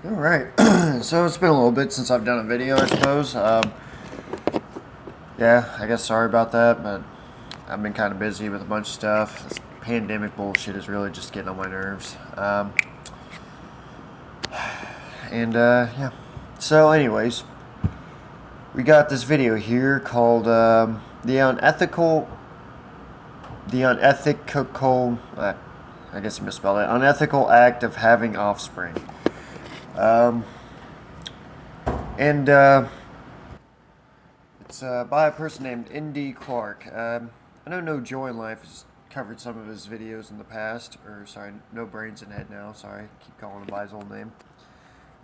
Alright, so it's been a little bit since I've done a video, I suppose. Yeah, I guess sorry about that, but I've been kind of busy with a bunch of stuff. This pandemic bullshit is really just getting on my nerves. Yeah. So, anyways, we got this video here called the unethical, I guess I misspelled it, unethical act of having offspring. Um, and It's by a person named ndclark. I know No Joy in Life has covered some of his videos in the past, or sorry, No Brains in Head now. Sorry, keep calling him by his old name.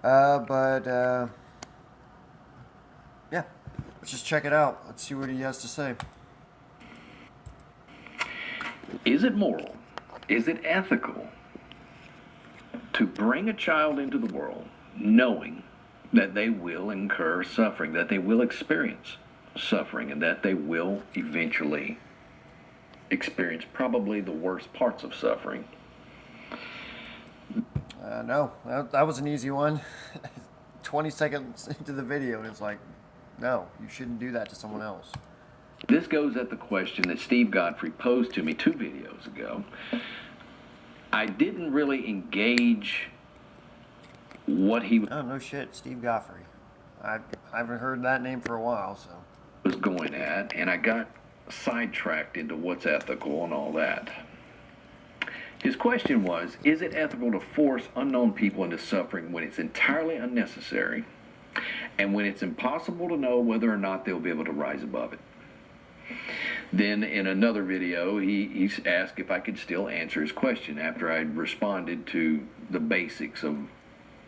But Yeah, let's just check it out. Let's see what he has to say. Is it moral? Is it ethical to bring a child into the world knowing that they will incur suffering, that they will experience suffering, and that they will eventually experience probably the worst parts of suffering? No, that was an easy one. 20 seconds into the video, and it's like, no, you shouldn't do that to someone else. This goes at the question that Steve Godfrey posed to me 2 videos ago. I didn't really engage what he Oh, no shit, Steve Godfrey. I haven't heard that name for a while, so. was going at, and I got sidetracked into what's ethical and all that. His question was, is it ethical to force unknown people into suffering when it's entirely unnecessary and when it's impossible to know whether or not they'll be able to rise above it? Then in another video, he asked if I could still answer his question after I'd responded to the basics of,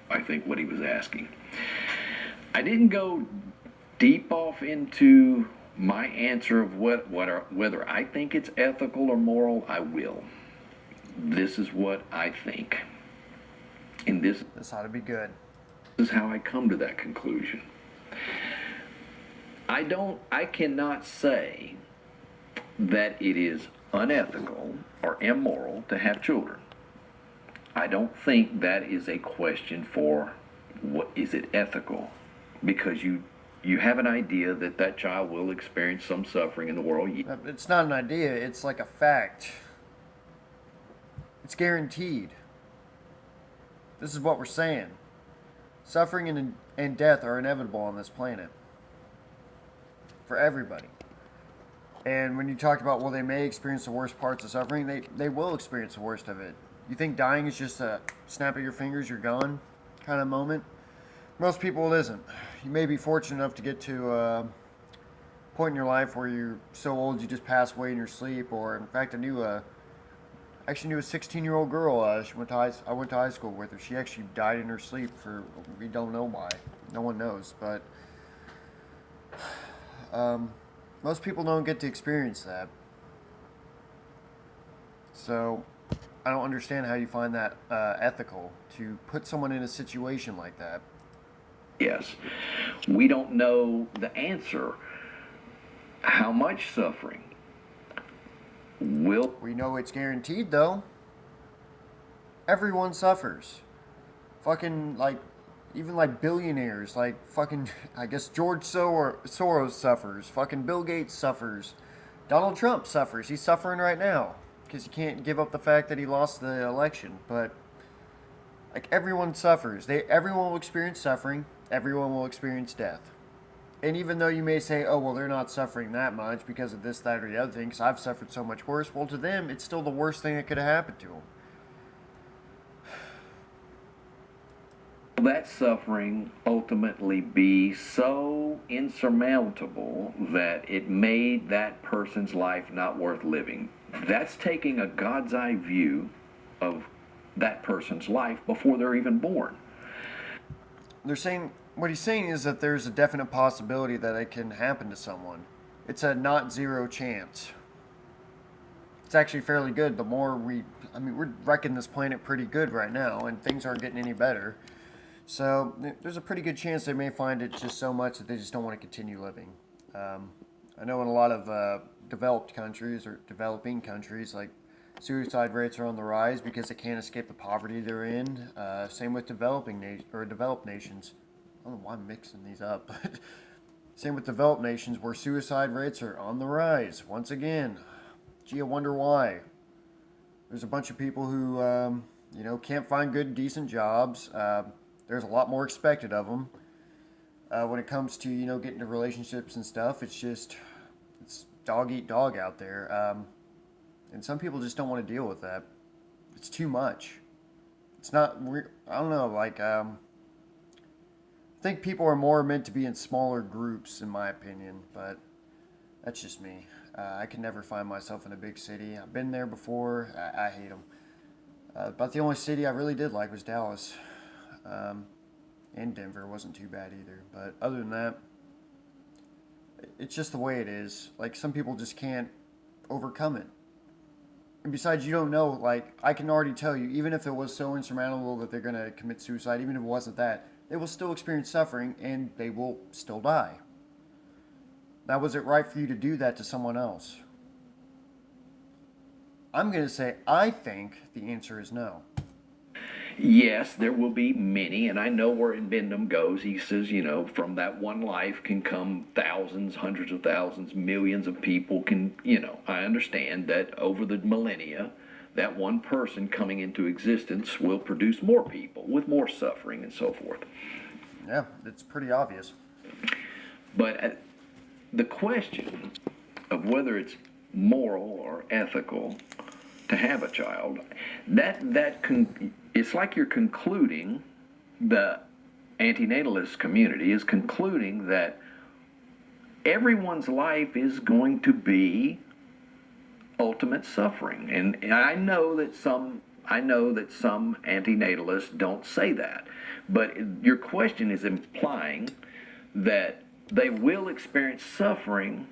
I think, what he was asking. I didn't go deep off into my answer of whether I think it's ethical or moral. I will. This is what I think. And this ought to be good. is how I come to that conclusion. I cannot say that it is unethical or immoral to have children. I don't think that is a question for what is it ethical, because you have an idea that that child will experience some suffering in the world. It's not an idea, it's like a fact. It's guaranteed. This is what we're saying. Suffering and death are inevitable on this planet. For everybody. And when you talk about, well, they may experience the worst parts of suffering, they will experience the worst of it. You think dying is just a snap of your fingers, you're gone kind of moment? Most people, it isn't. You may be fortunate enough to get to a point in your life where you're so old you just pass away in your sleep, or in fact, I actually knew a 16-year-old girl. I went to high school with her. She actually died in her sleep for, we don't know why. No one knows, but most people don't get to experience that. So I don't understand how you find that ethical to put someone in a situation like that. Yes, we don't know the answer. How much suffering will We know it's guaranteed, though. Everyone suffers. Fucking, like, even like billionaires, like fucking, I guess George Soros suffers. Fucking Bill Gates suffers. Donald Trump suffers. He's suffering right now because he can't give up the fact that he lost the election. But like everyone suffers. Everyone will experience suffering. Everyone will experience death. And even though you may say, oh, well, they're not suffering that much because of this, that, or the other thing, because I've suffered so much worse, well, to them, it's still the worst thing that could have happened to them. that suffering ultimately be so insurmountable that it made that person's life not worth living? That's taking a God's eye view of that person's life before they're even born. What he's saying is that there's a definite possibility that it can happen to someone. It's a not zero chance. It's actually fairly good. We're wrecking this planet pretty good right now, and things aren't getting any better. So there's a pretty good chance they may find it just so much that they just don't want to continue living. I know in a lot of developed countries or developing countries, like Suicide rates are on the rise because they can't escape the poverty they're in. Same with developed nations. I don't know why I'm mixing these up. Same with developed nations where suicide rates are on the rise. Once again, gee, I wonder why. There's a bunch of people who, can't find good, decent jobs. There's a lot more expected of them. When it comes to, getting into relationships and stuff, it's dog eat dog out there. And some people just don't want to deal with that. It's too much. It's not, I don't know, I think people are more meant to be in smaller groups, in my opinion, but that's just me. I can never find myself in a big city. I've been there before. I hate them. But the only city I really did like was Dallas. And Denver wasn't too bad either. But other than that, it's just the way it is. Like, some people just can't overcome it. And besides, you don't know, I can already tell you, even if it was so insurmountable that they're going to commit suicide, even if it wasn't that, they will still experience suffering and they will still die. Now, was it right for you to do that to someone else? I'm going to say, I think the answer is no. Yes, there will be many, and I know where Bendham goes. He says, from that one life can come thousands, hundreds of thousands, millions of people I understand that over the millennia, that one person coming into existence will produce more people with more suffering and so forth. Yeah, it's pretty obvious. But the question of whether it's moral or ethical to have a child, it's like you're concluding, the antinatalist community is concluding that everyone's life is going to be ultimate suffering. And I know that some antinatalists don't say that, but your question is implying that they will experience suffering,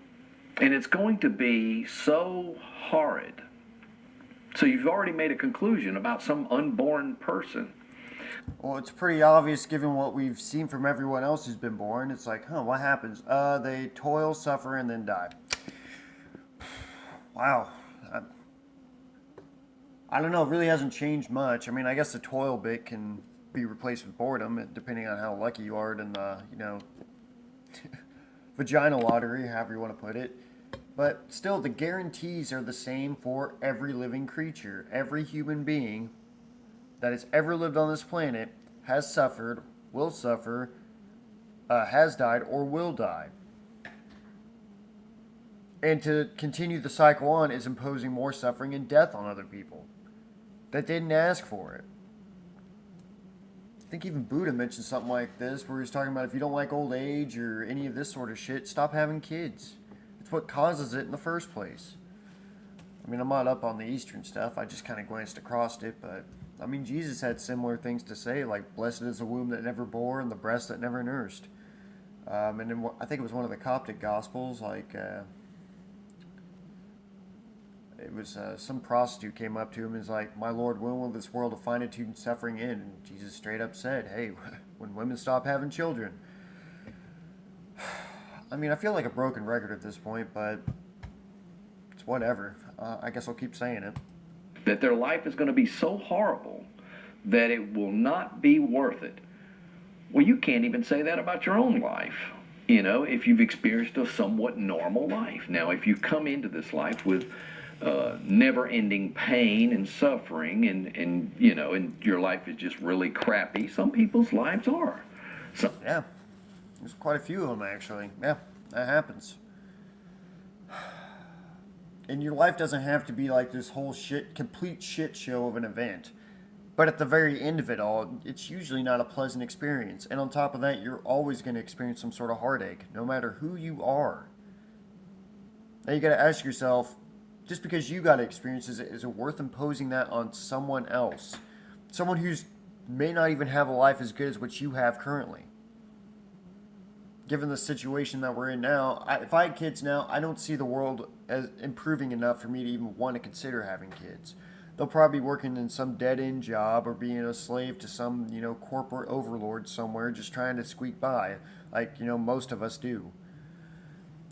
and it's going to be so horrid. So you've already made a conclusion about some unborn person. Well, it's pretty obvious given what we've seen from everyone else who's been born. It's like, what happens? They toil, suffer, and then die. Wow. I don't know. It really hasn't changed much. I mean, I guess the toil bit can be replaced with boredom, depending on how lucky you are in the, vagina lottery, however you want to put it. But still, the guarantees are the same for every living creature. Every human being that has ever lived on this planet has suffered, will suffer, has died, or will die. And to continue the cycle on is imposing more suffering and death on other people that didn't ask for it. I think even Buddha mentioned something like this, where he's talking about if you don't like old age or any of this sort of shit, stop having kids. It's what causes it in the first place. I mean, I'm not up on the Eastern stuff. I just kind of glanced across it, but I mean, Jesus had similar things to say, like, blessed is the womb that never bore and the breast that never nursed. And then I think it was one of the Coptic Gospels, it was some prostitute came up to him and was like, my Lord, when will this world of finitude and suffering end? And Jesus straight up said, hey, when women stop having children. I mean, I feel like a broken record at this point, but it's whatever. I guess I'll keep saying it. That their life is going to be so horrible that it will not be worth it. Well, you can't even say that about your own life, if you've experienced a somewhat normal life. Now, if you come into this life with never-ending pain and suffering, and your life is just really crappy, some people's lives are. Yeah. There's quite a few of them, actually. Yeah, that happens. And your life doesn't have to be like this whole complete shit show of an event. But at the very end of it all, it's usually not a pleasant experience. And on top of that, you're always going to experience some sort of heartache, no matter who you are. Now you got to ask yourself, just because you got to experience, is it worth imposing that on someone else? Someone who's may not even have a life as good as what you have currently. Given the situation that we're in now, if I had kids now, I don't see the world as improving enough for me to even want to consider having kids. They'll probably be working in some dead-end job or being a slave to some, corporate overlord somewhere just trying to squeak by, like, most of us do.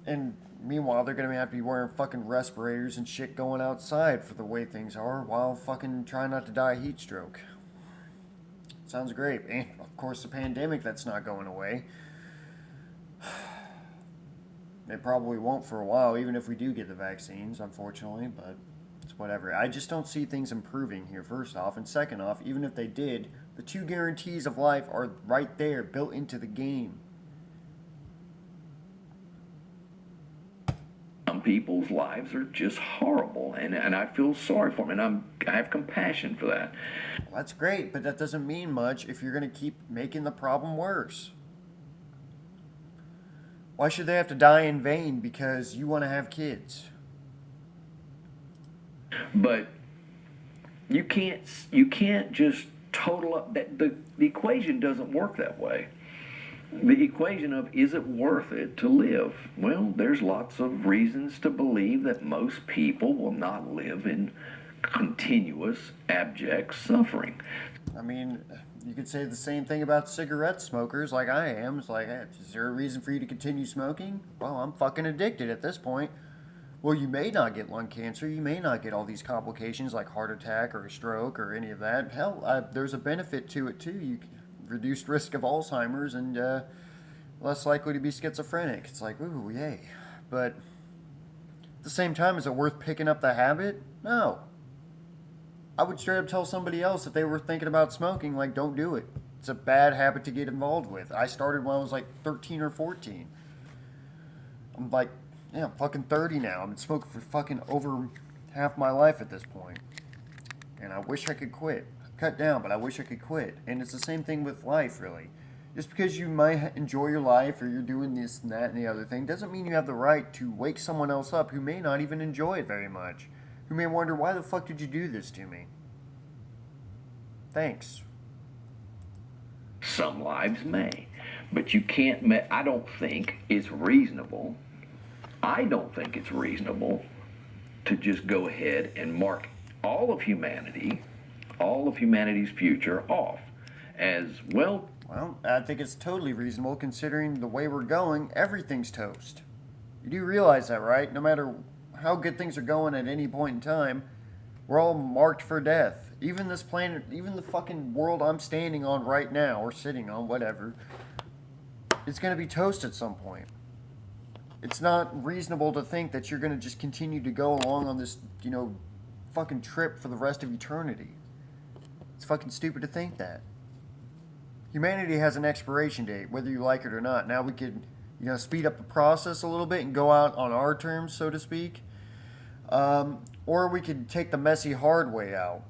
And Meanwhile, they're gonna have to be wearing fucking respirators and shit going outside for the way things are while fucking trying not to die of heat stroke. Sounds great. And of course, the pandemic that's not going away. It probably won't for a while, even if we do get the vaccines, unfortunately, but it's whatever. I just don't see things improving here, first off. And second off, even if they did, the 2 guarantees of life are right there, built into the game. Some people's lives are just horrible, and I feel sorry for them, and I have compassion for that. Well, that's great, but that doesn't mean much if you're going to keep making the problem worse. Why should they have to die in vain because you want to have kids? But you can't just total up that the equation doesn't work that way. The equation of is it worth it to live? Well, there's lots of reasons to believe that most people will not live in continuous, abject suffering. I mean, you could say the same thing about cigarette smokers like I am. It's like, hey, is there a reason for you to continue smoking? Well, I'm fucking addicted at this point. Well, you may not get lung cancer. You may not get all these complications like heart attack or a stroke or any of that. Hell, there's a benefit to it too. You reduced risk of Alzheimer's and less likely to be schizophrenic. It's like, ooh, yay. But at the same time, is it worth picking up the habit? No. I would straight up tell somebody else if they were thinking about smoking, like, don't do it. It's a bad habit to get involved with. I started when I was like 13 or 14. I'm like, yeah, I'm fucking 30 now. I've been smoking for fucking over half my life at this point. And I wish I could quit. Cut down, but I wish I could quit. And it's the same thing with life, really. Just because you might enjoy your life or you're doing this and that and the other thing doesn't mean you have the right to wake someone else up who may not even enjoy it very much. Who may wonder, why the fuck did you do this to me? Thanks. Some lives may, but you can't. I don't think it's reasonable. I don't think it's reasonable to just go ahead and mark all of humanity, all of humanity's future off as well. Well, I think it's totally reasonable considering the way we're going, everything's toast. You do realize that, right? No matter how good things are going at any point in time, we're all marked for death. Even this planet, even the fucking world I'm standing on right now, or sitting on, whatever, it's going to be toast at some point. It's not reasonable to think that you're going to just continue to go along on this, fucking trip for the rest of eternity. It's fucking stupid to think that. Humanity has an expiration date, whether you like it or not. Now we could, speed up the process a little bit and go out on our terms, so to speak. Or we could take the messy, hard way out.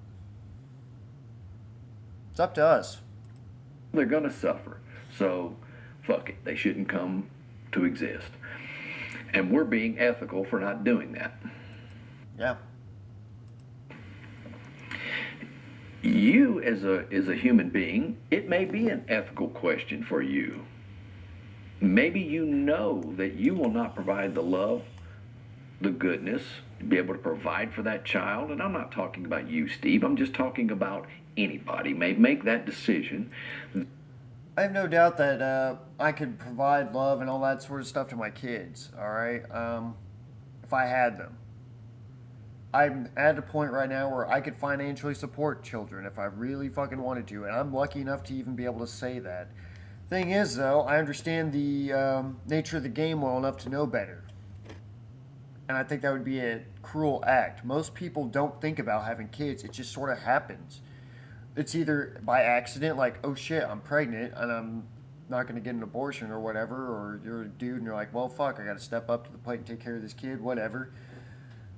It's up to us. They're going to suffer. So, fuck it. They shouldn't come to exist. And we're being ethical for not doing that. Yeah. You, as a human being, it may be an ethical question for you. Maybe you know that you will not provide the love, the goodness, be able to provide for that child. And I'm not talking about you, Steve. I'm just talking about anybody may make that decision. I have no doubt that I could provide love and all that sort of stuff to my kids, alright? If I had them. I'm at a point right now where I could financially support children if I really fucking wanted to, and I'm lucky enough to even be able to say that. Thing is, though, I understand the nature of the game well enough to know better. And I think that would be a cruel act. Most people don't think about having kids, it just sort of happens. It's either by accident, like, oh shit, I'm pregnant and I'm not going to get an abortion or whatever, or you're a dude and you're like, well, fuck, I got to step up to the plate and take care of this kid, whatever.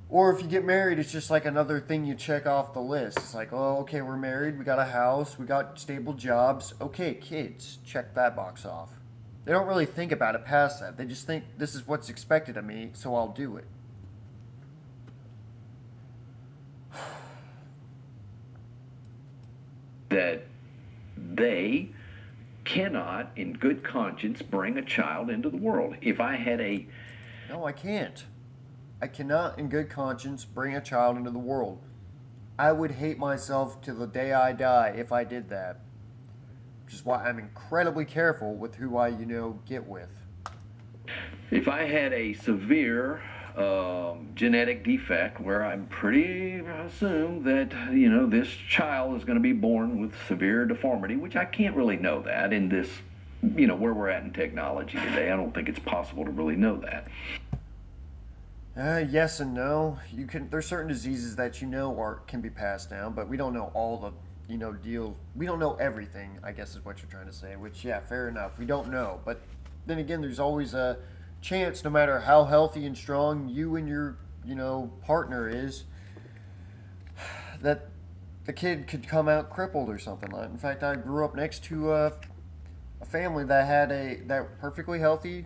Or if you get married, it's just like another thing you check off the list. It's like, oh, okay, we're married, we got a house, we got stable jobs. Okay, kids, check that box off. They don't really think about it past that. They just think this is what's expected of me, so I'll do it. That they cannot, in good conscience, bring a child into the world. If I had a... No, I can't. I cannot, in good conscience, bring a child into the world. I would hate myself till the day I die if I did that. Which is why I'm incredibly careful with who I, get with. If I had a severe genetic defect where I'm pretty assume that this child is going to be born with severe deformity, which I can't really know that in this where we're at in technology today. I don't think it's possible to really know that. Yes and no. You can. There's certain diseases that can be passed down, but we don't know all the deals. We don't know everything. I guess is what you're trying to say. Which, yeah, fair enough. We don't know, but then again, there's always a chance, no matter how healthy and strong you and your partner is, that the kid could come out crippled or something. In fact, I grew up next to a family that had that perfectly healthy,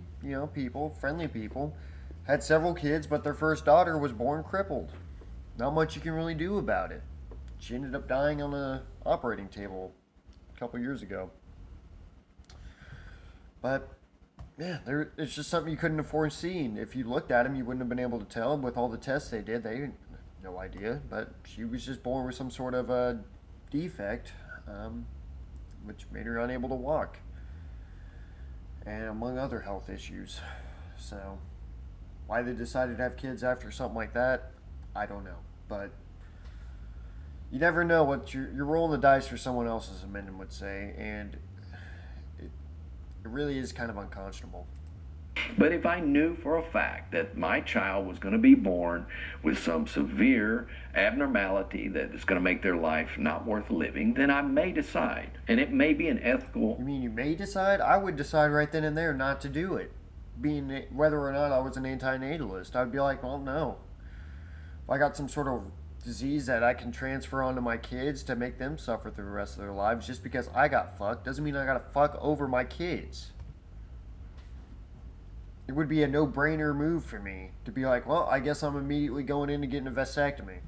people, friendly people, had several kids, but their first daughter was born crippled. Not much you can really do about it. She ended up dying on the operating table a couple years ago. But yeah, it's just something you couldn't have foreseen. If you looked at him, you wouldn't have been able to tell. With all the tests they did, they had no idea. But she was just born with some sort of a defect, which made her unable to walk, and among other health issues. So, why they decided to have kids after something like that, I don't know. But you never know what you're rolling the dice for someone else, as a Menden would say, and it really is kind of unconscionable. But if I knew for a fact that my child was going to be born with some severe abnormality that is going to make their life not worth living, then I may decide. And it may be an ethical. You mean you may decide? I would decide right then and there not to do it. Whether or not I was an antinatalist, I'd be like, well, no. If I got some sort of disease that I can transfer onto my kids to make them suffer through the rest of their lives just because I got fucked doesn't mean I gotta fuck over my kids. It would be a no-brainer move for me to be like, well, I guess I'm immediately going in to get a vasectomy.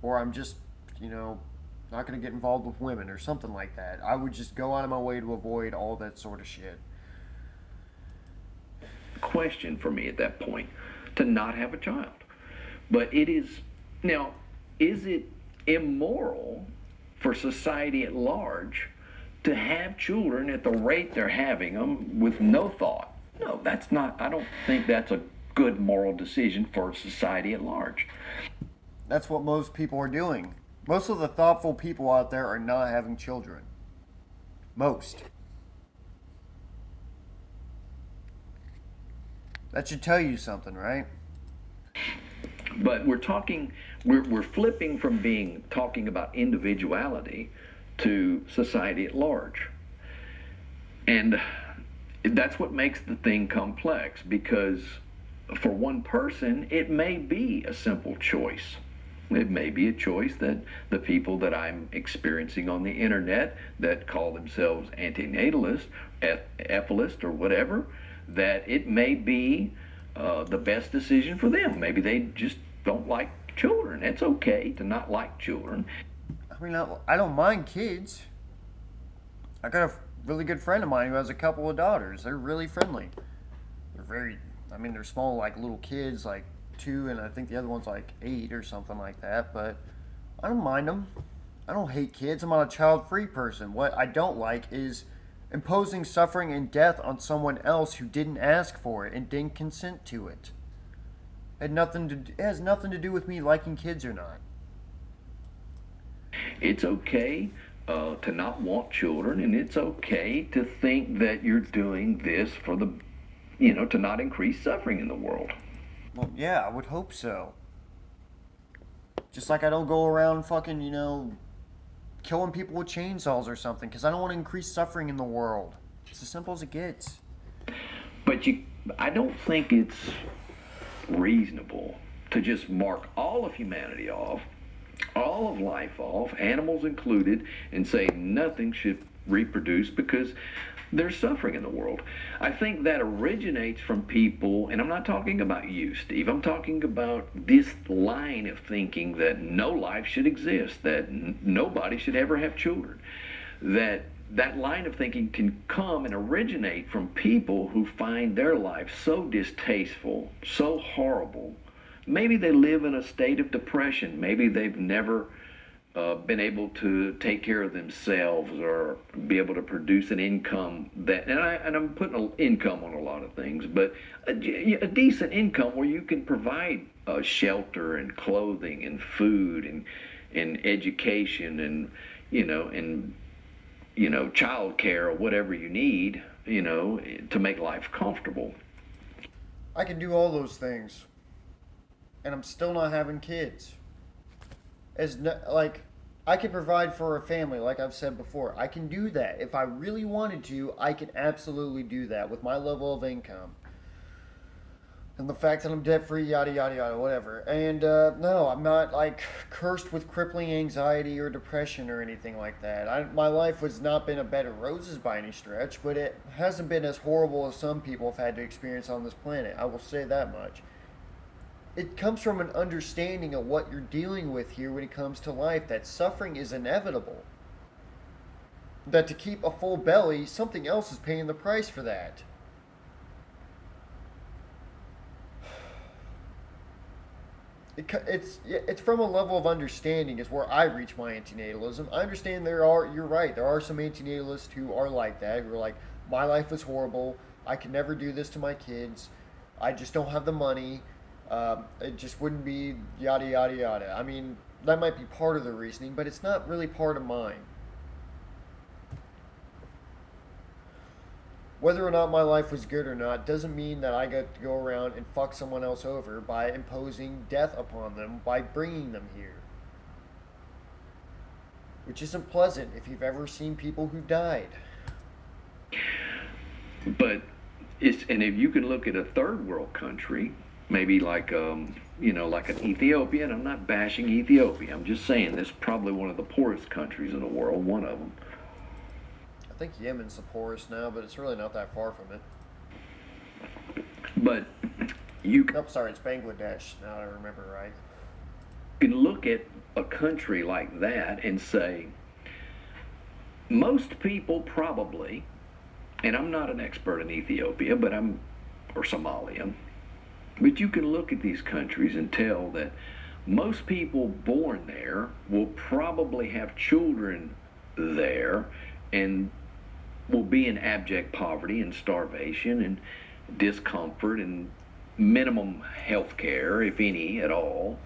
Or I'm just, not going to get involved with women or something like that. I would just go out of my way to avoid all that sort of shit. Question for me at that point to not have a child. But is it immoral for society at large to have children at the rate they're having them with no thought? No, that's not. I don't think that's a good moral decision for society at large. That's what most people are doing. Most of the thoughtful people out there are not having children. Most. That should tell you something, right? But we're flipping from talking about individuality to society at large. And that's what makes the thing complex, because for one person, it may be a simple choice. It may be a choice that the people that I'm experiencing on the internet that call themselves antinatalist, ethicalist, or whatever, that it may be the best decision for them. Maybe they just don't like children. It's okay to not like children. I mean, I don't mind kids. I got a really good friend of mine who has a couple of daughters. They're really friendly. They're small, like little kids, like 2, and I think the other one's like 8 or something like that. But I don't mind them. I don't hate kids. I'm not a child-free person. What I don't like is imposing suffering and death on someone else who didn't ask for it and didn't consent to it. It has nothing to do with me liking kids or not. It's okay to not want children, and it's okay to think that you're doing this for to not increase suffering in the world. Well, yeah, I would hope so. Just like I don't go around fucking, killing people with chainsaws or something, because I don't want to increase suffering in the world. It's as simple as it gets. But I don't think it's reasonable to just mark all of humanity off, all of life off, animals included, and say nothing should reproduce because there's suffering in the world. I think that originates from people, and I'm not talking about you, Steve. I'm talking about this line of thinking that no life should exist, that nobody should ever have children. That line of thinking can come and originate from people who find their life so distasteful, so horrible. Maybe they live in a state of depression. Maybe they've never been able to take care of themselves or be able to produce an income and I'm putting an income on a lot of things, but a decent income where you can provide shelter and clothing and food and education and child care or whatever you need, to make life comfortable. I can do all those things, and I'm still not having kids. As no, like, I can provide for a family, like I've said before. I can do that if I really wanted to. I can absolutely do that with my level of income and the fact that I'm debt free, yada yada yada, whatever. And no, I'm not like cursed with crippling anxiety or depression or anything like that. My life has not been a bed of roses by any stretch, but it hasn't been as horrible as some people have had to experience on this planet. I will say that much. It comes from an understanding of what you're dealing with here when it comes to life, that suffering is inevitable. That to keep a full belly, something else is paying the price for that. It's from a level of understanding is where I reach my antinatalism. I understand you're right, there are some antinatalists who are like that, who are like, my life was horrible, I could never do this to my kids, I just don't have the money, it just wouldn't be yada yada yada. I mean, that might be part of the reasoning, but it's not really part of mine. Whether or not my life was good or not doesn't mean that I got to go around and fuck someone else over by imposing death upon them by bringing them here. Which isn't pleasant if you've ever seen people who died. But and if you can look at a third world country, maybe like like an Ethiopia, and I'm not bashing Ethiopia. I'm just saying this is probably one of the poorest countries in the world, one of them. I think Yemen's the poorest now, but it's really not that far from it. But you Nope, sorry, it's Bangladesh. Now I remember right. can look at a country like that and say, most people probably, and I'm not an expert in Ethiopia, or Somalia, but you can look at these countries and tell that most people born there will probably have children there and will be in abject poverty and starvation and discomfort and minimum health care, if any at all.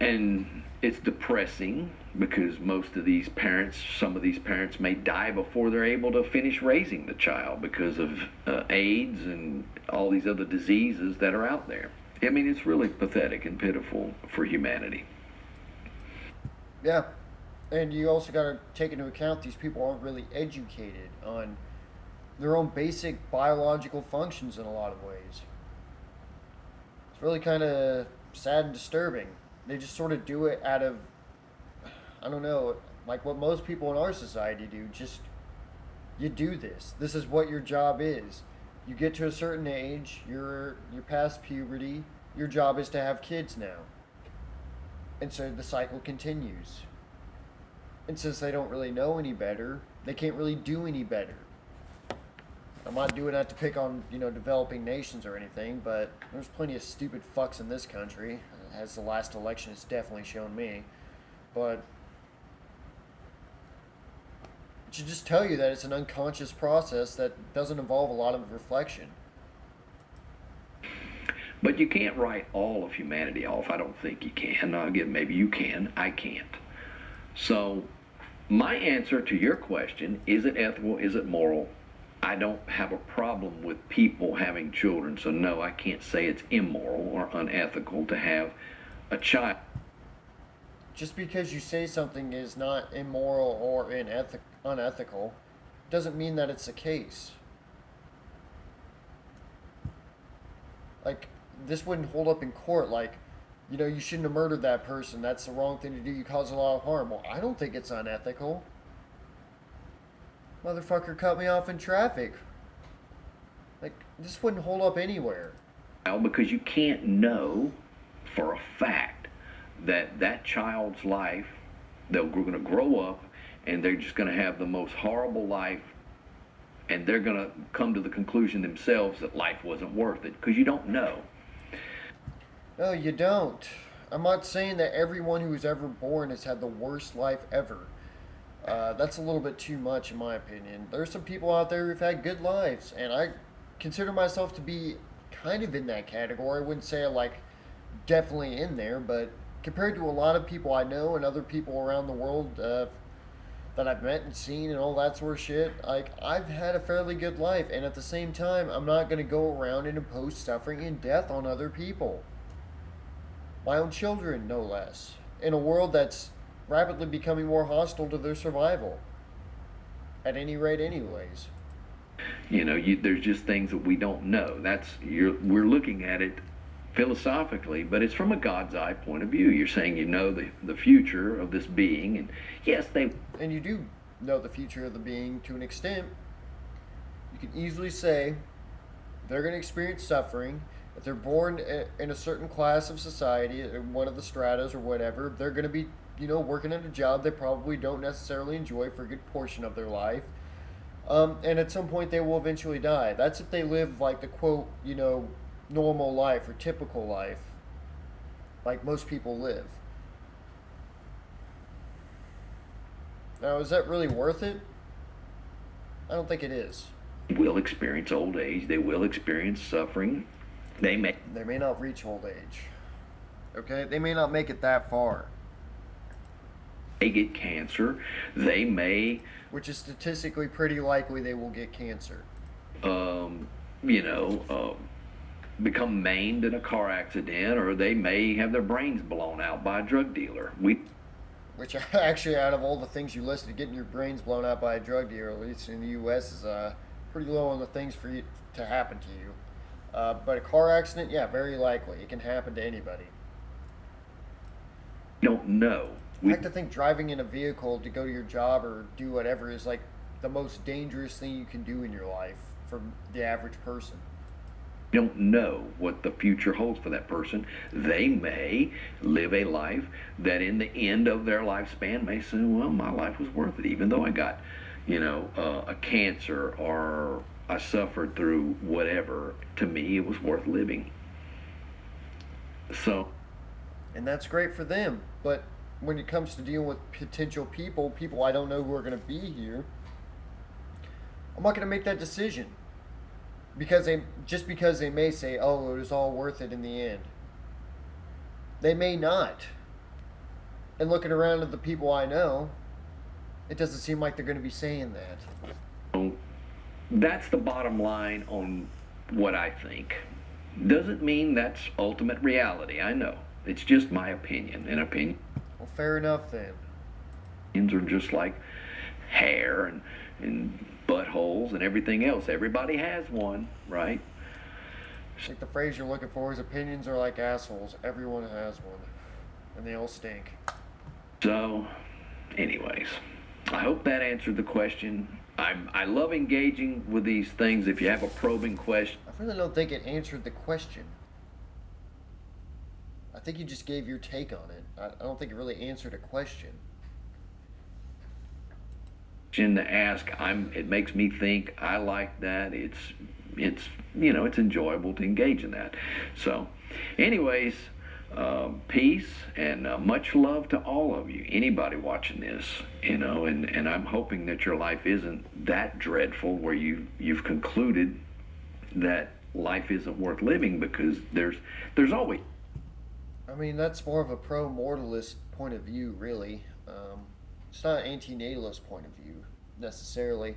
And it's depressing because some of these parents may die before they're able to finish raising the child because of AIDS and all these other diseases that are out there. I mean, it's really pathetic and pitiful for humanity. Yeah. And you also got to take into account these people aren't really educated on their own basic biological functions in a lot of ways. It's really kind of sad and disturbing. They just sort of do it out of, I don't know, like what most people in our society do. Just, you do this. This is what your job is. You get to a certain age, you're past puberty, your job is to have kids now. And so the cycle continues. And since they don't really know any better, they can't really do any better. I'm not doing that to pick on, developing nations or anything, but there's plenty of stupid fucks in this country, as the last election has definitely shown me. But it should just tell you that it's an unconscious process that doesn't involve a lot of reflection. But you can't write all of humanity off. I don't think you can. Now, again, maybe you can. I can't. So, my answer to your question, is it ethical, is it moral? I don't have a problem with people having children, so no, I can't say it's immoral or unethical to have a child. Just because you say something is not immoral or unethical doesn't mean that it's the case. Like, this wouldn't hold up in court, like, you shouldn't have murdered that person. That's the wrong thing to do. You cause a lot of harm. Well, I don't think it's unethical. Motherfucker cut me off in traffic. Like, this wouldn't hold up anywhere. Because you can't know for a fact that that child's life, they're going to grow up and they're just going to have the most horrible life, and they're going to come to the conclusion themselves that life wasn't worth it, because you don't know. No, you don't. I'm not saying that everyone who was ever born has had the worst life ever. That's a little bit too much, in my opinion. There's some people out there who've had good lives, and I consider myself to be kind of in that category. I wouldn't say I'm like definitely in there, but compared to a lot of people I know and other people around the world that I've met and seen and all that sort of shit, like I've had a fairly good life, and at the same time, I'm not gonna go around and impose suffering and death on other people, my own children, no less, in a world that's rapidly becoming more hostile to their survival. At any rate, anyways. There's just things that we don't know. We're looking at it philosophically, but it's from a God's eye point of view. You're saying the future of this being, and yes, they. And you do know the future of the being to an extent. You can easily say they're going to experience suffering. If they're born in a certain class of society, in one of the stratas or whatever, they're going to be, working at a job they probably don't necessarily enjoy for a good portion of their life. And at some point, they will eventually die. That's if they live like the quote, normal life or typical life, like most people live. Now, is that really worth it? I don't think it is. Will experience old age. They will experience suffering. They may not reach old age. Okay? They may not make it that far. They get cancer. They may. Which is statistically pretty likely they will get cancer. Become maimed in a car accident, or they may have their brains blown out by a drug dealer. Which actually, out of all the things you listed, getting your brains blown out by a drug dealer, at least in the U.S., is pretty low on the things for you to happen to you. But a car accident, yeah, very likely. It can happen to anybody. Don't know. I like to think driving in a vehicle to go to your job or do whatever is like the most dangerous thing you can do in your life for the average person. Don't know what the future holds for that person. They may live a life that in the end of their lifespan may say, well, my life was worth it, even though I got, a cancer or I suffered through whatever. To me, it was worth living. So. And that's great for them. But when it comes to dealing with potential people I don't know who are going to be here, I'm not going to make that decision. Because they may say, oh, it was all worth it in the end. They may not. And looking around at the people I know, it doesn't seem like they're going to be saying that. That's the bottom line on what I think. Doesn't mean that's ultimate reality. I know. It's just my opinion. Well, fair enough then. Opinions are just like hair and buttholes and everything else. Everybody has one, right? I think the phrase you're looking for is opinions are like assholes. Everyone has one. And they all stink. So, anyways, I hope that answered the question. I love engaging with these things. If you have a probing question. I really don't think it answered the question. I think you just gave your take on it. I don't think it really answered a question. To ask, it makes me think. I like that. It's enjoyable to engage in that. So, anyways, peace and much love to all of you. Anybody watching this, and I'm hoping that your life isn't that dreadful where you've concluded that life isn't worth living, because there's always. I mean, that's more of a pro-mortalist point of view, really. It's not an anti-natalist point of view, necessarily.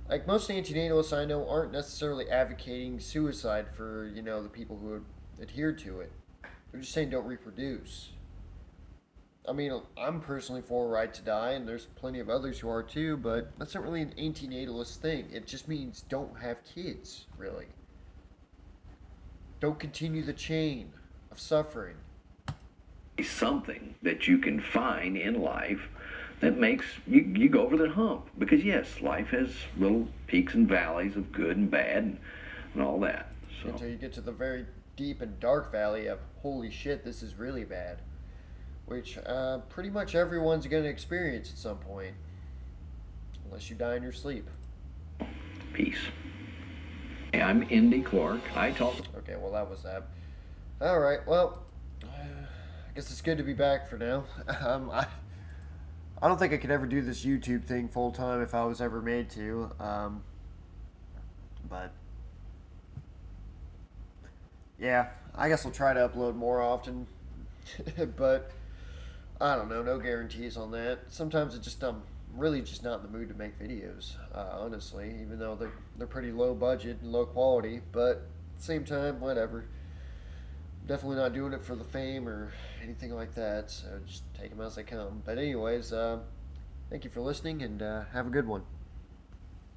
Like, most anti-natalists I know aren't necessarily advocating suicide for, the people who adhere to it. They're just saying don't reproduce. I mean, I'm personally for a right to die, and there's plenty of others who are too, but that's not really an anti-natalist thing. It just means don't have kids, really. Don't continue the chain of suffering. Something that you can find in life that makes you go over the hump, because yes, life has little peaks and valleys of good and bad and all that. So until you get to the very deep and dark valley of holy shit, this is really bad, which pretty much everyone's going to experience at some point, unless you die in your sleep. Peace. Hey, I'm ND Clark. I talk. Okay, well, that was that. All right, well, I guess it's good to be back for now. I don't think I could ever do this YouTube thing full time if I was ever made to. But yeah, I guess I'll try to upload more often. But I don't know, no guarantees on that. Sometimes I'm really just not in the mood to make videos. Honestly, even though they're pretty low budget and low quality, but at the same time, whatever. Definitely not doing it for the fame or anything like that. So just take them as they come. But anyways, thank you for listening and have a good one.